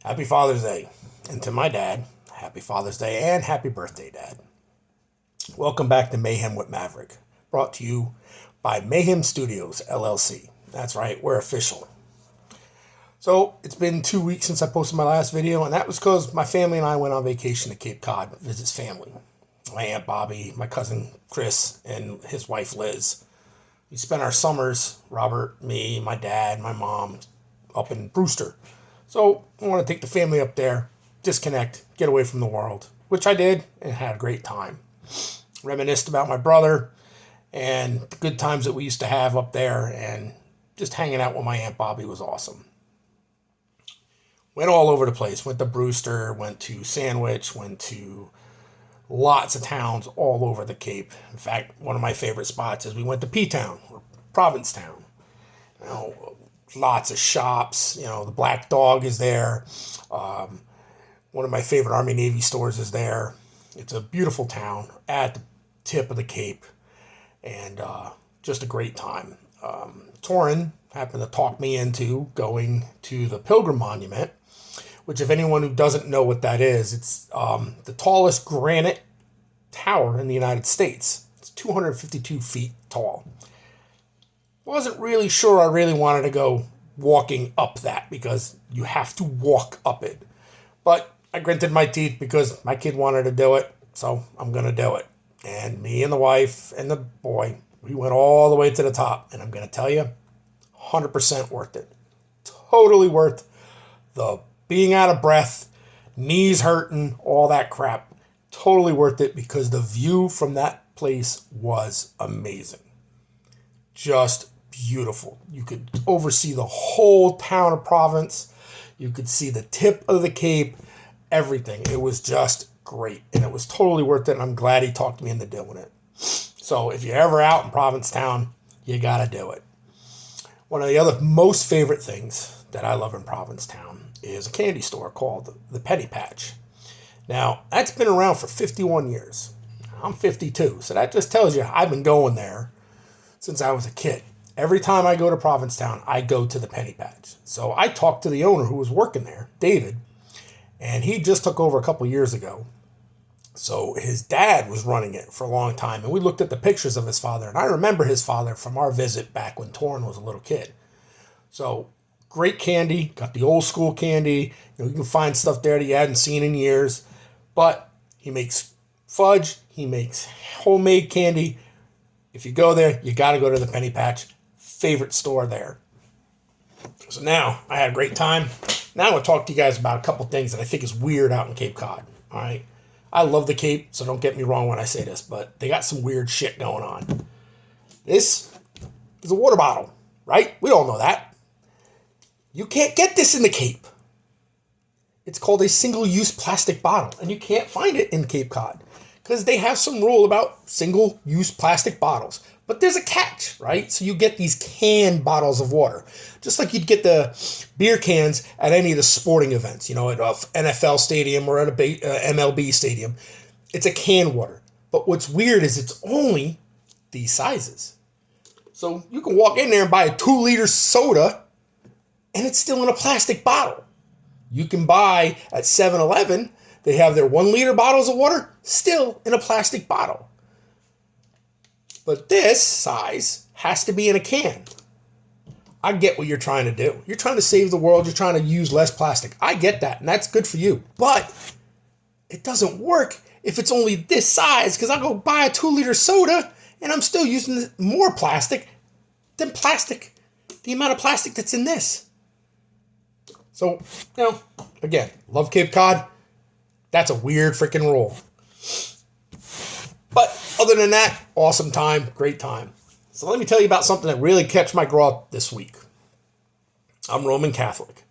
Happy Father's Day. And to my dad, happy Father's Day and happy birthday, Dad. Welcome back to Mayhem with Maverick, brought to you by Mayhem Studios, LLC. That's right, we're official. So, it's been 2 weeks since I posted my last video, and that was because my family and I went on vacation to Cape Cod to visit family. My Aunt Bobby, my cousin Chris, and his wife Liz. We spent our summers, Robert, me, my dad, my mom, up in Brewster. So I want to take the family up there, disconnect, get away from the world, which I did and had a great time. Reminisced about my brother and the good times that we used to have up there, and just hanging out with my Aunt Bobby was awesome. Went all over the place. Went to Brewster, went to Sandwich, went to lots of towns all over the Cape. In fact, one of my favorite spots is we went to P-Town, or Provincetown. You know, lots of shops. The Black Dog is there. One of my favorite Army Navy stores is there. It's a beautiful town at the tip of the Cape, and just a great time. Torin happened to talk me into going to the Pilgrim Monument, which, if anyone who doesn't know what that is, it's the tallest granite tower in the United States. It's 252 feet tall. Wasn't really sure I really wanted to go walking up that, because you have to walk up it. But I gritted my teeth because my kid wanted to do it, so I'm going to do it. And me and the wife and the boy, we went all the way to the top. And I'm going to tell you, 100% worth it. Totally worth the being out of breath, knees hurting, all that crap. Totally worth it, because the view from that place was amazing. Just beautiful. You could oversee the whole town of Province. You could see the tip of the Cape, everything. It was just great, and it was totally worth it, and I'm glad he talked me into doing it. So if you're ever out in Provincetown, you got to do it. One of the other most favorite things that I love in Provincetown is a candy store called the Penny Patch. Now, that's been around for 51 years. I'm 52, so that just tells you I've been going there since I was a kid. Every time I go to Provincetown, I go to the Penny Patch. So I talked to the owner who was working there, David, and he just took over a couple years ago. So his dad was running it for a long time, and we looked at the pictures of his father, and I remember his father from our visit back when Torin was a little kid. So great candy, got the old school candy. You can find stuff there that you hadn't seen in years, but he makes fudge, he makes homemade candy. If you go there, you got to go to the Penny Patch. Favorite store there. So now I had a great time. Now I want to talk to you guys about a couple things that I think is weird out in Cape Cod. All right. I love the Cape, so don't get me wrong when I say this, but they got some weird shit going on. This is a water bottle, right? We all know that. You can't get this in the Cape. It's called a single-use plastic bottle, and you can't find it in Cape Cod because they have some rule about single-use plastic bottles. But there's a catch, right? So you get these canned bottles of water, just like you'd get the beer cans at any of the sporting events, at an NFL stadium or at a MLB stadium. It's a canned water. But what's weird is it's only these sizes. So you can walk in there and buy a 2-liter soda, and it's still in a plastic bottle. You can buy at 7-Eleven, they have their 1-liter bottles of water still in a plastic bottle. But this size has to be in a can. I get what you're trying to do. You're trying to save the world. You're trying to use less plastic. I get that, and that's good for you. But it doesn't work if it's only this size, because I'll go buy a 2-liter soda, and I'm still using more plastic than the amount of plastic that's in this. So, again, love Cape Cod. That's a weird freaking rule. But other than that, awesome time, great time. So let me tell you about something that really catch my draw this week. I'm Roman Catholic,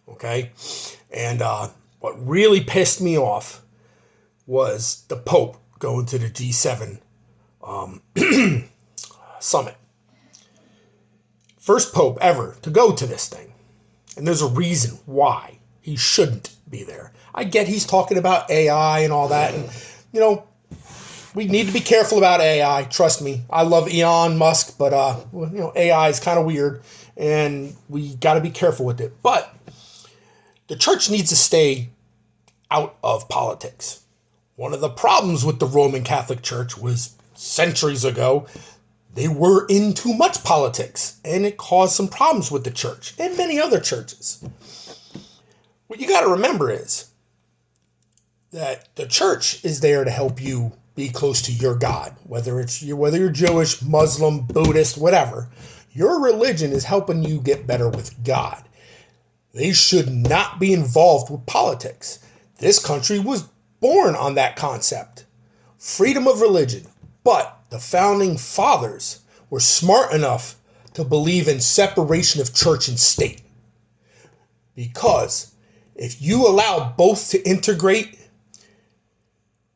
okay? And what really pissed me off was the Pope going to the G7 summit. First Pope ever to go to this thing. And there's a reason why he shouldn't be there. I get he's talking about AI and all that, and, we need to be careful about AI. Trust me. I love Elon Musk, but AI is kind of weird, and we got to be careful with it. But The church needs to stay out of politics. One of the problems with the Roman Catholic Church was centuries ago, they were in too much politics, and it caused some problems with the church and many other churches. What you got to remember is that the church is there to help you be close to your God, whether you're Jewish, Muslim, Buddhist, whatever. Your religion is helping you get better with God. They should not be involved with politics. This country was born on that concept. Freedom of religion. But the founding fathers were smart enough to believe in separation of church and state. Because if you allow both to integrate,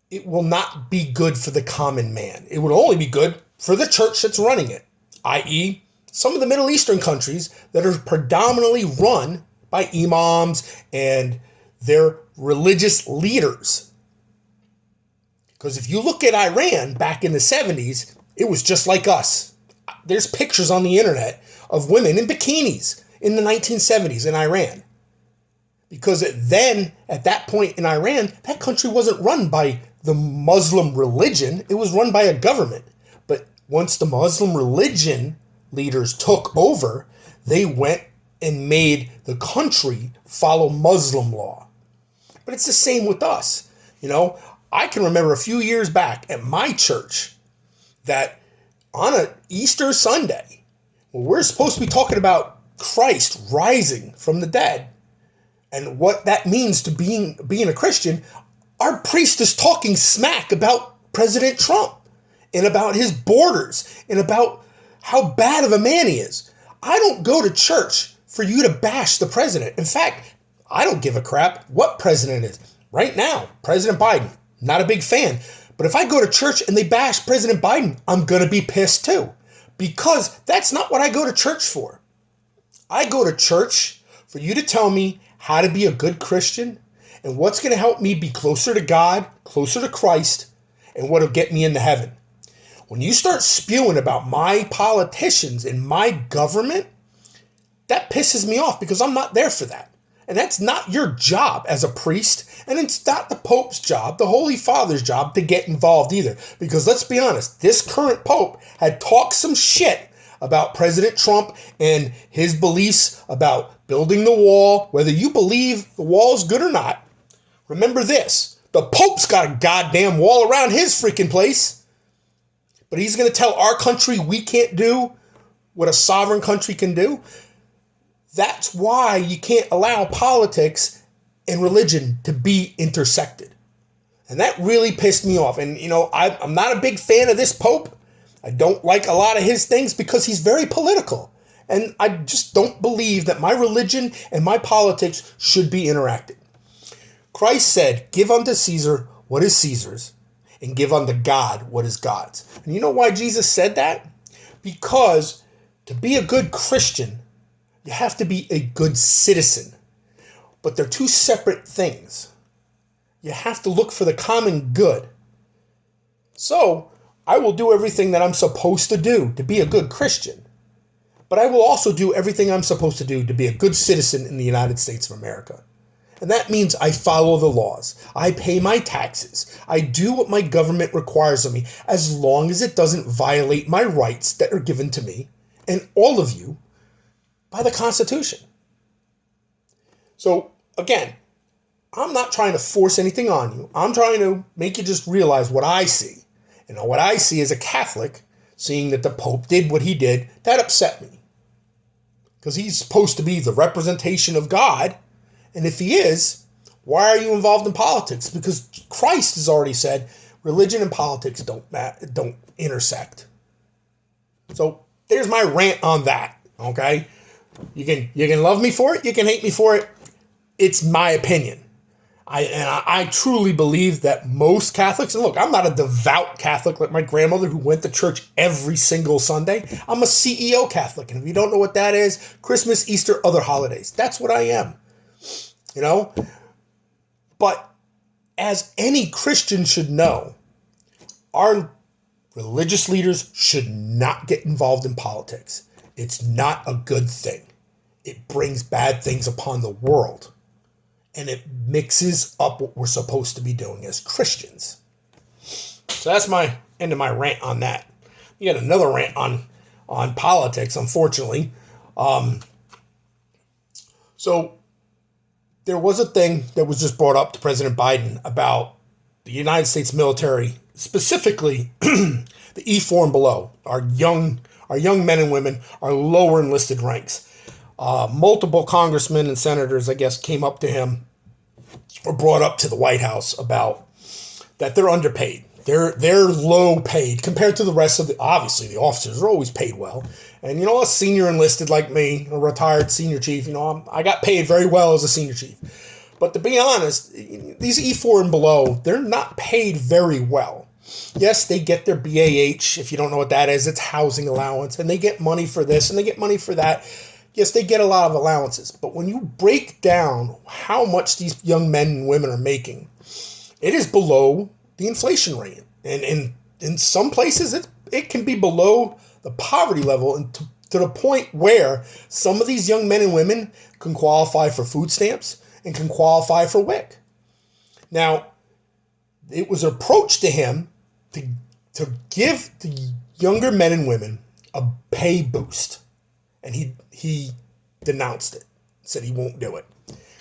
it will not be good for the common man. It would only be good for the church that's running it, i.e., some of the Middle Eastern countries that are predominantly run by imams and their religious leaders. Because if you look at Iran back in the 70s, it was just like us. There's pictures on the internet of women in bikinis in the 1970s in Iran. Because then, at that point in Iran, that country wasn't run by the Muslim religion. It was run by a government. But once the Muslim religion leaders took over, they went and made the country follow Muslim law. But it's the same with us. I can remember a few years back at my church that on an Easter Sunday, when we're supposed to be talking about Christ rising from the dead and what that means to being a Christian, our priest is talking smack about President Trump and about his borders and about how bad of a man he is. I don't go to church for you to bash the president. In fact, I don't give a crap what president it is. Right now, President Biden, not a big fan. But if I go to church and they bash President Biden, I'm going to be pissed too. Because that's not what I go to church for. I go to church for you to tell me how to be a good Christian and what's going to help me be closer to God, closer to Christ, and what will get me into heaven. When you start spewing about my politicians and my government, that pisses me off because I'm not there for that. And that's not your job as a priest, and it's not the Pope's job, the Holy Father's job to get involved either. Because let's be honest, this current Pope had talked some shit about President Trump and his beliefs about building the wall, whether you believe the wall's good or not. Remember this, the Pope's got a goddamn wall around his freaking place. But he's going to tell our country we can't do what a sovereign country can do. That's why you can't allow politics and religion to be intersected. And that really pissed me off. And, I'm not a big fan of this Pope. I don't like a lot of his things because he's very political. And I just don't believe that my religion and my politics should be interacted. Christ said, give unto Caesar what is Caesar's, and give unto God what is God's. And you know why Jesus said that? Because to be a good Christian, you have to be a good citizen. But they're two separate things. You have to look for the common good. So, I will do everything that I'm supposed to do to be a good Christian. But I will also do everything I'm supposed to do to be a good citizen in the United States of America. And that means I follow the laws. I pay my taxes. I do what my government requires of me as long as it doesn't violate my rights that are given to me and all of you by the Constitution. So, again, I'm not trying to force anything on you. I'm trying to make you just realize what I see. And what I see as a Catholic, seeing that the Pope did what he did, that upset me. Because he's supposed to be the representation of God. And if he is, why are you involved in politics? Because Christ has already said religion and politics don't intersect. So there's my rant on that. Okay, you can love me for it, you can hate me for it. It's my opinion. I truly believe that most Catholics, and look, I'm not a devout Catholic like my grandmother who went to church every single Sunday. I'm a CEO Catholic, and if you don't know what that is, Christmas, Easter, other holidays. That's what I am. But as any Christian should know, our religious leaders should not get involved in politics. It's not a good thing. It brings bad things upon the world. and it mixes up what we're supposed to be doing as Christians. So that's my end of my rant on that. You got another rant on politics, unfortunately. So there was a thing that was just brought up to President Biden about the United States military, specifically the E4 and below, our young men and women, our lower enlisted ranks. Multiple congressmen and senators, I guess, came up to him or brought up to the White House about that they're underpaid. They're low paid compared to the rest of obviously the officers are always paid well. And, a senior enlisted like me, a retired senior chief, I got paid very well as a senior chief. But to be honest, these E4 and below, they're not paid very well. Yes, they get their BAH. If you don't know what that is, it's housing allowance. And they get money for this and they get money for that. Yes, they get a lot of allowances. But when you break down how much these young men and women are making, it is below the inflation rate. And in some places, it can be below the poverty level, and to the point where some of these young men and women can qualify for food stamps and can qualify for WIC. Now, it was approached to him to give the younger men and women a pay boost, and he denounced it, said he won't do it.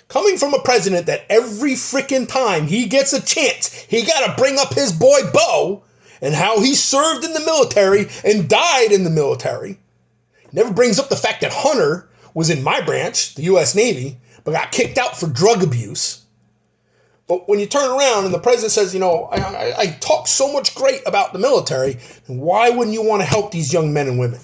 Coming from a president that every freaking time he gets a chance, he got to bring up his boy Bo and how he served in the military and died in the military. Never brings up the fact that Hunter was in my branch, the U.S. Navy, but got kicked out for drug abuse. But when you turn around and the president says, I talk so much great about the military, and why wouldn't you want to help these young men and women?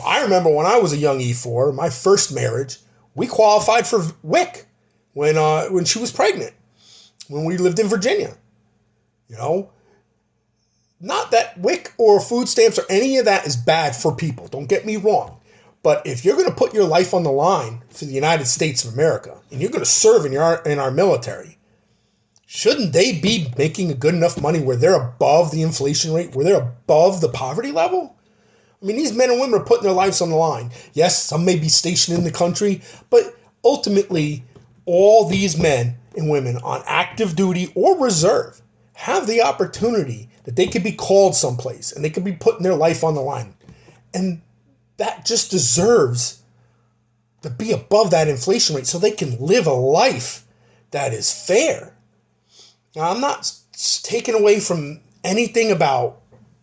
I remember when I was a young E4, my first marriage, we qualified for WIC when she was pregnant, when we lived in Virginia. Not that WIC or food stamps or any of that is bad for people. Don't get me wrong. But if you're going to put your life on the line for the United States of America and you're going to serve in our military, shouldn't they be making a good enough money where they're above the inflation rate, where they're above the poverty level? I mean, these men and women are putting their lives on the line. Yes, some may be stationed in the country, but ultimately, all these men and women on active duty or reserve have the opportunity that they could be called someplace and they could be putting their life on the line. And that just deserves to be above that inflation rate so they can live a life that is fair. Now, I'm not taking away from anything about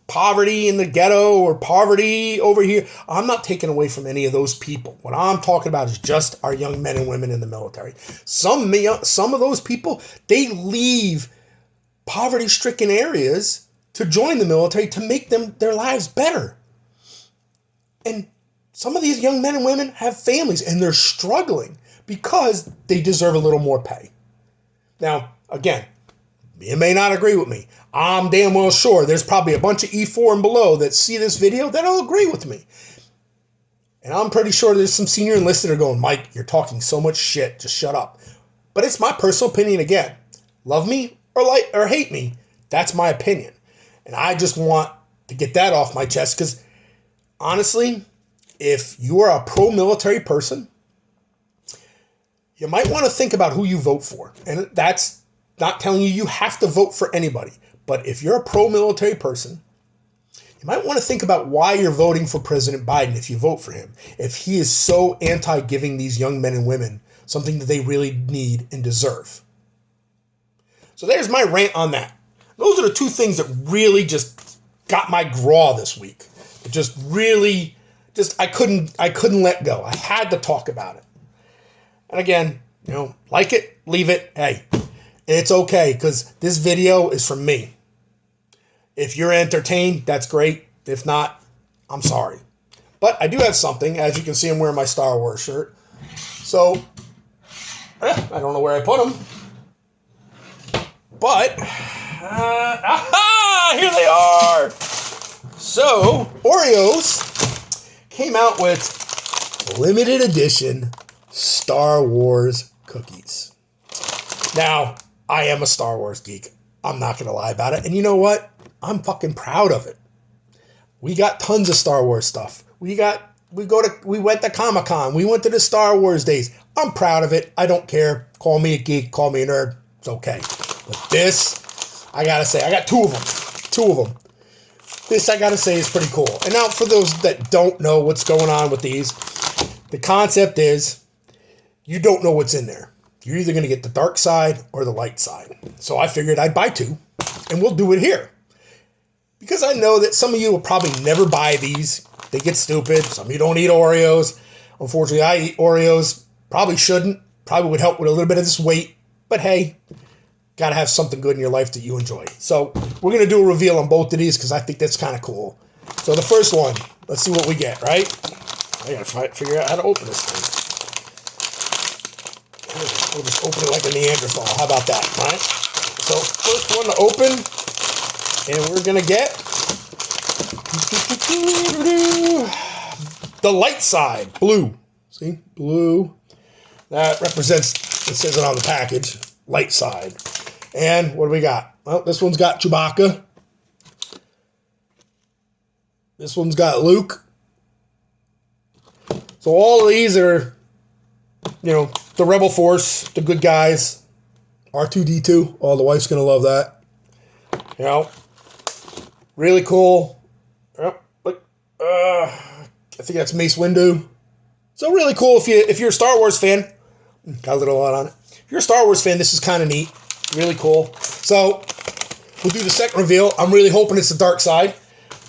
poverty in the ghetto or poverty over here. I'm not taking away from any of those people. What I'm talking about is just our young men and women in the military. Some of those people, they leave poverty-stricken areas to join the military to make their lives better. And some of these young men and women have families and they're struggling because they deserve a little more pay. Now, again, you may not agree with me. I'm damn well sure there's probably a bunch of E4 and below that see this video that'll agree with me. And I'm pretty sure there's some senior enlisted that are going, Mike, you're talking so much shit. Just shut up. But it's my personal opinion again. Love me or hate me. That's my opinion. And I just want to get that off my chest because honestly, if you are a pro-military person, you might want to think about who you vote for. And that's not telling you have to vote for anybody. But if you're a pro-military person, you might want to think about why you're voting for President Biden if you vote for him. If he is so anti-giving these young men and women something that they really need and deserve. So there's my rant on that. Those are the two things that really just got my graw this week. It just really, I couldn't let go. I had to talk about it. And again, like it, leave it. Hey, it's okay because this video is from me. If you're entertained, that's great. If not, I'm sorry. But I do have something. As you can see, I'm wearing my Star Wars shirt. So, I don't know where I put them. But, here they are. So, Oreos came out with limited edition Star Wars cookies. Now, I am a Star Wars geek. I'm not going to lie about it. And you know what? I'm fucking proud of it. We got tons of Star Wars stuff. We got we went to Comic-Con. We went to the Star Wars days. I'm proud of it. I don't care. Call me a geek. Call me a nerd. It's okay. But this, I gotta say, I got two of them. This, I gotta say, is pretty cool. And now, for those that don't know what's going on with these, the concept is you don't know what's in there. You're either going to get the dark side or the light side. So I figured I'd buy two, and we'll do it here. Because I know that some of you will probably never buy these. They get stupid. Some of you don't eat Oreos. Unfortunately, I eat Oreos. Probably shouldn't. Probably would help with a little bit of this weight. But hey, got to have something good in your life that you enjoy. So we're going to do a reveal on both of these because I think that's kind of cool. So the first one, let's see what we get, right? I got to figure out how to open this thing. We'll just open it like a Neanderthal. How about that, right? So first one to open, and we're going to get the light side, blue. See, blue. That represents, it says it on the package, light side. And what do we got? Well, this one's got Chewbacca. This one's got Luke. So all of these are, the Rebel Force, the good guys. R2-D2. Oh, the wife's going to love that. Really cool. Yep. I think that's Mace Windu. So really cool if you're a Star Wars fan. Got a little lot on it. If you're a Star Wars fan, this is kind of neat. Really cool. So we'll do the second reveal. I'm really hoping it's the dark side.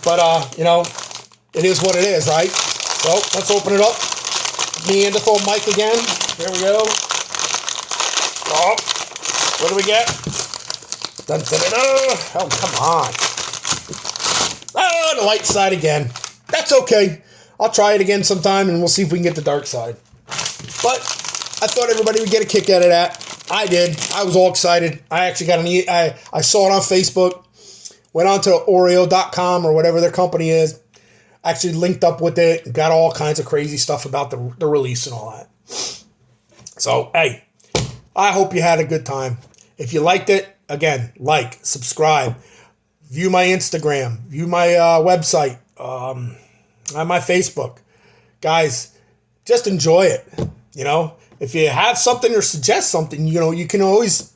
But, it is what it is, right? So let's open it up. Neanderthal Mike again. There we go. Oh, what do we get? Dun, dun, dun, dun. Oh, come on. Oh, the light side again. That's okay. I'll try it again sometime, and we'll see if we can get the dark side. But I thought everybody would get a kick out of that. I did. I was all excited. I actually got I saw it on Facebook. Went on to Oreo.com or whatever their company is. Actually linked up with it. Got all kinds of crazy stuff about the release and all that. So, hey, I hope you had a good time. If you liked it, again, like, subscribe, view my Instagram, view my website, on my Facebook. Guys, just enjoy it. If you have something or suggest something, you can always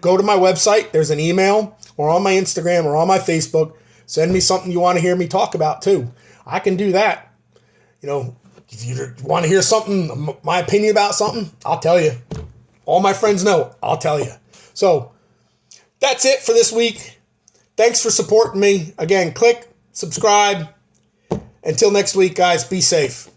go to my website. There's an email, or on my Instagram or on my Facebook. Send me something you want to hear me talk about too. I can do that. If you want to hear something, my opinion about something, I'll tell you. All my friends know, I'll tell you. So that's it for this week. Thanks for supporting me. Again, click, subscribe. Until next week, guys, be safe.